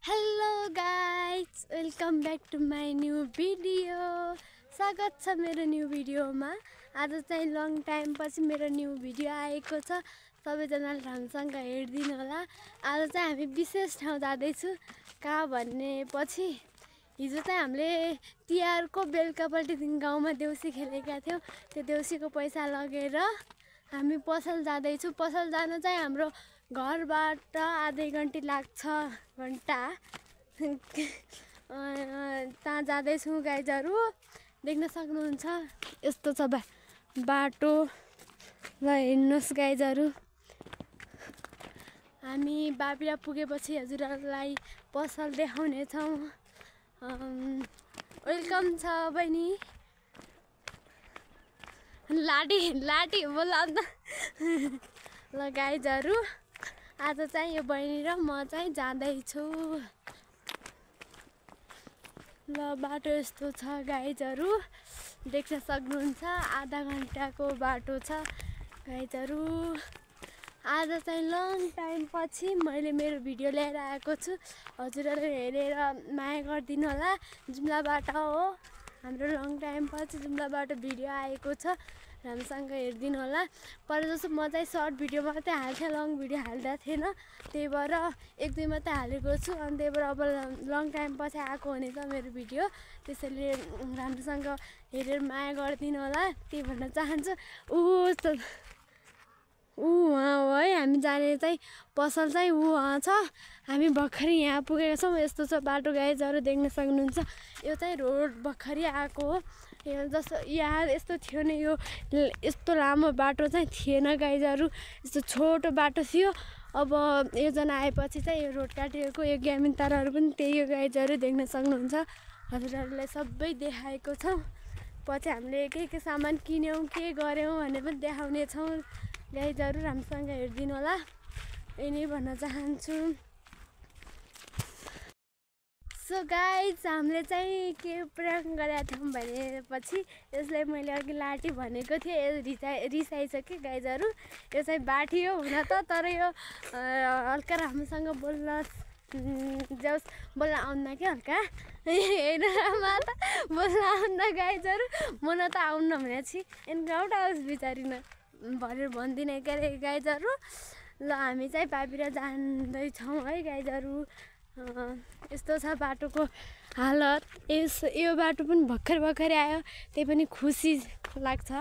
Hello guys, welcome back to my new video. स्वागत छ मेरो न्यू भिडियोमा। आज चाहिँ लङ टाइम पछि मेरो न्यू भिडियो आएको छ। सबैजनाले राम्रोसँग हेरिदिनु होला। आज चाहिँ हामी विशेष ठाउँ जाँदैछु। कहाँ भन्ने पछि हिजो चाहिँ हामीले तिहारको बेलुकापल्टदेखि गाउँमा देउसी खेलेका थियौँ। त्यो देउसीको पैसा लगेर हामी पसल जाँदैछु। पसल जान चाहिँ हाम्रो घरबाट आधै घन्टी लाग्छ त्यहाँ जाँदैछौँ गाइजहरू। देख्न सक्नुहुन्छ यस्तो छ बाटो। ल हेर्नुहोस् गाइजहरू, हामी बाबिरा पुगेपछि हजुरहरूलाई पसल देखाउनेछौँ। वेलकम छ बहिनी। लाटी बोलाउँद। ल गाइजहरू, आज चाहिँ यो बहिनी र म चाहिँ जाँदैछु। ल बाटो यस्तो छ गाइजहरू, देख्न सक्नुहुन्छ। आधा घन्टाको बाटो छ गाइजहरू। आज चाहिँ लङ टाइम पछि मैले मेरो भिडियो ल्याएर आएको छु। हजुरहरूले हेरेर माया गरिदिनु होला। जुम्लाबाट हो, हाम्रो लङ टाइम पछि जुम्लाबाट भिडियो आएको छ। राम्रोसँग हेरिदिनु होला। पर जस्तो म चाहिँ सर्ट भिडियो मात्रै हाल्थेँ, लङ भिडियो हाल्दा थिएन। त्यही भएर एक दुई मात्रै हालेको छु। अनि त्यही भएर अब लङ टाइम पछि आएको हुने त मेरो भिडियो, त्यसैले राम्रोसँग हेरेर माया गरिदिनु होला। त्यही भन्न चाहन्छु। उहाँ हो है, हामी जाने चाहिँ पसल चाहिँ उहाँ छ। हामी भर्खरै यहाँ पुगेका छौँ। यस्तो छ बाटो गाइजहरू, देख्न सक्नुहुन्छ। यो चाहिँ रोड भर्खरै आएको हो। जस्तो यहाँ यस्तो थियो नि, यो यस्तो लामो बाटो चाहिँ थिएन गाइजहरू, यस्तो छोटो बाटो थियो। अब योजना आएपछि चाहिँ यो रोड काटिएको। यो ग्यामिन तारहरू पनि त्यही हो गाइजहरू, देख्न सक्नुहुन्छ। हजुरहरूलाई सबै देखाएको छौँ। पछि हामीले के सामान किन्यौँ, के गऱ्यौँ भन्ने पनि देखाउने छौँ गाइजहरू। राम्रोसँग हेरिदिनु होला। यही नै भन्न चाहन्छु। सो गाइज, हामीले चाहिँ के प्रयोग गरेका थियौँ भनेपछि यसलाई मैले अघि लाटी भनेको थिएँ। रिसाइछ कि गाइजहरू। यो चाहिँ बाठी हो हुन त, तर यो हल्का राम्रोसँग बोल्न आउन्न क्या हल्का। हेर्नुमा त बोल्न आउन्न गाइजहरू। मन त आउन्न भनेको छि एनकाउट आओस् बिचारिन भनेर भन्दिनँ क्या अरे गाइजहरू। ल हामी चाहिँ बाबिरा जाँदैछौँ है गाइजहरू। यस्तो छ बाटोको हालत। यो बाटो पनि भर्खरै आयो, त्यही पनि खुसी लाग्छ।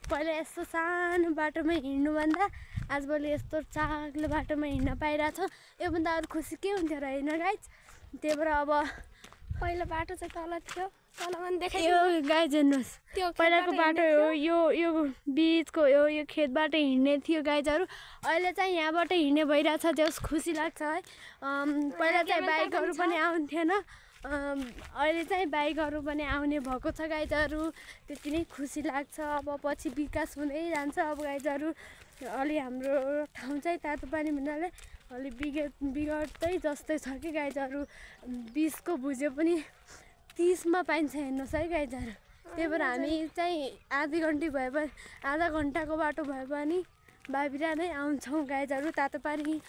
पहिला यस्तो सानो बाटोमा हिँड्नुभन्दा आजभोलि यस्तो चाग्लो बाटोमा हिँड्न पाइरहेछ। योभन्दा अरू खुसी के हुन्थ्यो र होइन गाइज। त्यही भएर अब पहिलो बाटो चाहिँ तल थियो, तल पनि देखाइ। यो गाइज हेर्नुहोस्, त्यो पहिलाको बाटो हो। यो बिचको यो खेतबाट हिँड्ने थियो गाइजहरू। अहिले चाहिँ यहाँबाट हिँड्ने भइरहेछ। जस खुसी लाग्छ है। पहिला चाहिँ बाइकहरू पनि आउँथेन, अहिले चाहिँ बाइकहरू पनि आउने भएको छ गाइजहरू। त्यति नै खुसी लाग्छ। अब पछि विकास हुँदै जान्छ। अब गाइजहरू अलि हाम्रो ठाउँ चाहिँ तातो पानी भन्नाले अलि बिगड्दै जस्तै छ कि गाइजहरू। 20 को भुजे पनि 30 मा पाइन्छ हेर्नुहोस् है गाइजहरू। त्यही भएर हामी चाहिँ आधा घन्टाको बाटो भए पनि बाबिरा नै आउँछौँ गाइजहरू। तातो पानी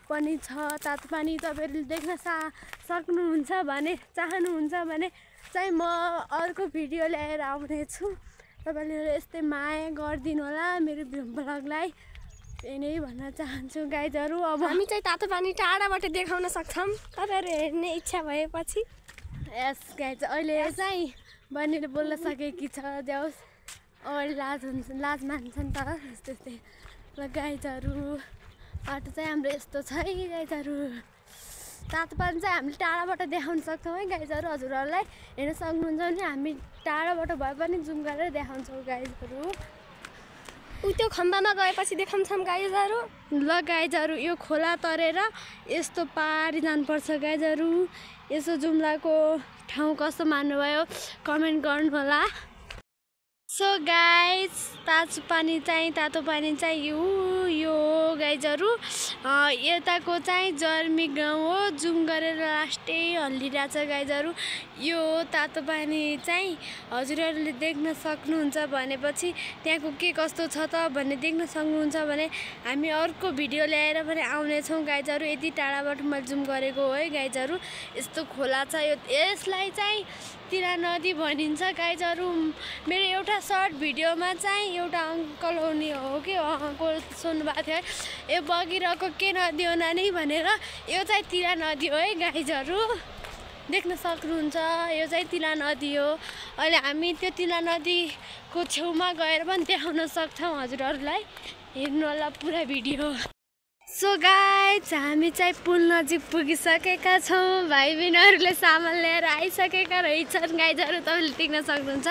पनि छ। तातो पानी तपाईँहरूले देख्न सक्नुहुन्छ भने, चाहनुहुन्छ भने चाहिँ म अर्को भिडियो ल्याएर आउनेछु। तपाईँले यस्तै माया गरिदिनु होला मेरो ब्लगलाई। यही नै भन्न चाहन्छु गाइजहरू। अब हामी चाहिँ तातो पानी टाढाबाट देखाउन सक्छौँ, तपाईँहरू हेर्ने इच्छा भएपछि। यस गाइज, अहिले चाहिँ बहिनीले बोल्न सकेकी छ। जाओस्, अगाडि लाज मान्छ नि त यस्तै। ल गाइजहरू, बाटो चाहिँ हाम्रो यस्तो छ है गाइजहरू। तातो पानी चाहिँ हामीले टाढाबाट देखाउन सक्छौँ है गाइजहरू। हजुरहरूलाई हेर्न सक्नुहुन्छ भने हामी टाढाबाट भए पनि जुम गरेर देखाउँछौँ गाइजहरू। त्यो खम्बामा गएपछि देखाउँछौँ गाइजहरू। ल गाइजहरू, यो खोला तरेर यस्तो पारी जानुपर्छ गाइजहरू। यसो जुम्लाको ठाउँ कस्तो मान्नुभयो कमेन्ट गर्नु होला। सो गाइज तातो पानी चाहिँ यो गाइजहरू यताको चाहिँ जर्मी गाउँ हो। जुम गरेर लास्टै हल्लिरहेछ गाइजहरू। यो तातो पानी चाहिँ हजुरहरूले देख्न सक्नुहुन्छ भनेपछि त्यहाँको के कस्तो छ त भन्ने देख्न सक्नुहुन्छ भने हामी अर्को भिडियो ल्याएर पनि आउनेछौँ गाइजहरू। यति टाढाबाट मैले जुम गरेको हो है गाइजहरू। यस्तो खोला छ यसलाई चाहिँ तिरा नदी भनिन्छ गाइजहरू। मेरो एउटा सर्ट भिडियोमा चाहिँ एउटा अङ्कल हुने हो कि अङ्कल सुन्नुभएको थियो है, यो बगिरहेको के नदी हो नानी भनेर। यो चाहिँ तिरा नदी हो है गाइजहरू, देख्न सक्नुहुन्छ। यो चाहिँ तिला नदी हो। अहिले हामी त्यो तिला नदीको छेउमा गएर पनि देखाउन सक्छौँ हजुरहरूलाई। हेर्नु होला पुरा भिडियो। सो गाइज हामी चाहिँ पुल नजिक पुगिसकेका छौँ। भाइ बहिनीहरूले सामान लिएर आइसकेका रहेछन् गाइजहरू, तपाईँले देख्न सक्नुहुन्छ।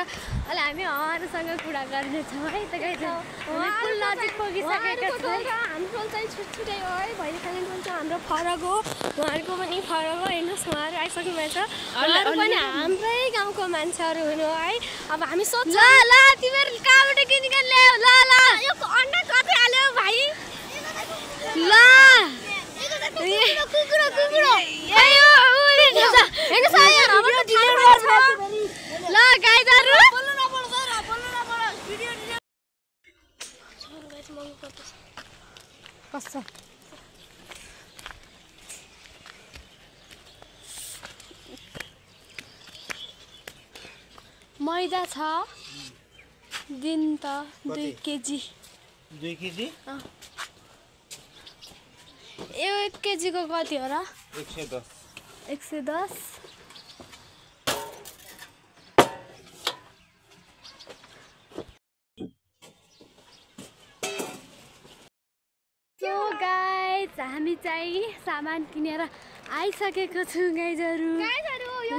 अहिले हामी उहाँहरूसँग कुरा गर्नेछौँ है त गाइजहरू। पुल नजिक पुगिसकेका छौँ। हाम्रो चाहिँ छुट्टै हो है, भैली खाने चाहिँ हाम्रो फरक हो, उहाँहरूको पनि फरक हो। हेर्नुहोस् उहाँहरू आइसक्नु भएछ। उहाँहरू पनि हाम्रै गाउँको मान्छेहरू हुनु है। अब हामी सोध्छ ल तिमीहरू कहाँबाट किनिकन ल्याऊ ल ल यो अन्डा कति हाल्यो भाइ ल ल गाइजहरू कस्तो मैदा छ दिन त 2 केजी। 2 केजी? यो 1 केजीको कति हो र? 110। 110। सो गाइज हामी चाहिँ सामान किनेर आइसकेको छौँ गाइजहरू।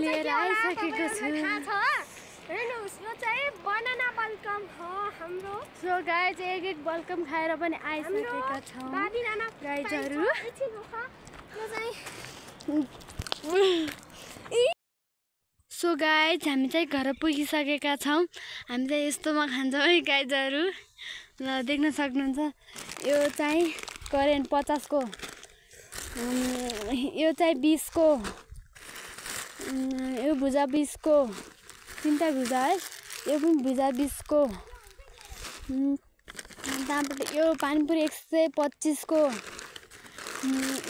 लिएर आइसकेको छु। हेर्नुहोस् यो चाहिँ बनाना बल्कम हो हाम्रो। सो गाइज एक बल्कम खाएर पनि आइसकेका छौँ गाइजहरू। सो गाइज हामी चाहिँ घर पुगिसकेका छौँ। हामी चाहिँ यस्तोमा खान्छौँ है गाइजहरू। ल देख्न सक्नुहुन्छ। यो चाहिँ करेन्ट 50 को, यो चाहिँ 20 को, यो भुजा 20 को, 3टा भुजा है। यो पनि भुजा 20 को। त्यहाँबाट यो पानीपुरी 125 को,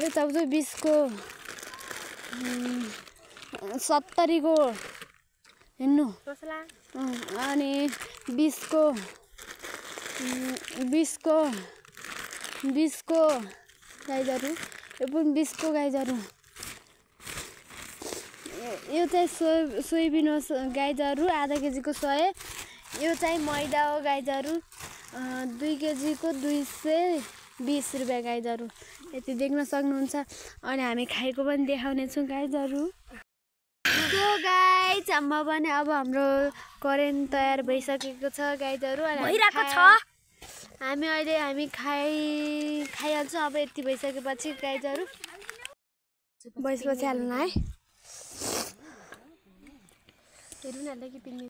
यो चाउचाउ 20 को, 70 को हेर्नु। अनि 20 को, 20 को, 20 को गाइजहरू। यो पनि 20 को गाइजहरू। यो चाहिँ सोयाबिन हो गाइजहरू, आधा केजीको 100। यो चाहिँ मैदा हो गाइजहरू, 2 केजीको 220 रुपियाँ गाइजहरू। यति देख्न सक्नुहुन्छ। अनि हामी खाएको पनि देखाउने छौँ गाइजहरू। सो गाइज म पनि अब हाम्रो करेन्ट तयार भइसकेको छ गाइजहरू। भइरहेको छ। हामी खाइहाल्छौँ अब यति भइसकेपछि गाइजहरू। भइसपछि हाल्नु है। हेर्नु न कि पिन्ने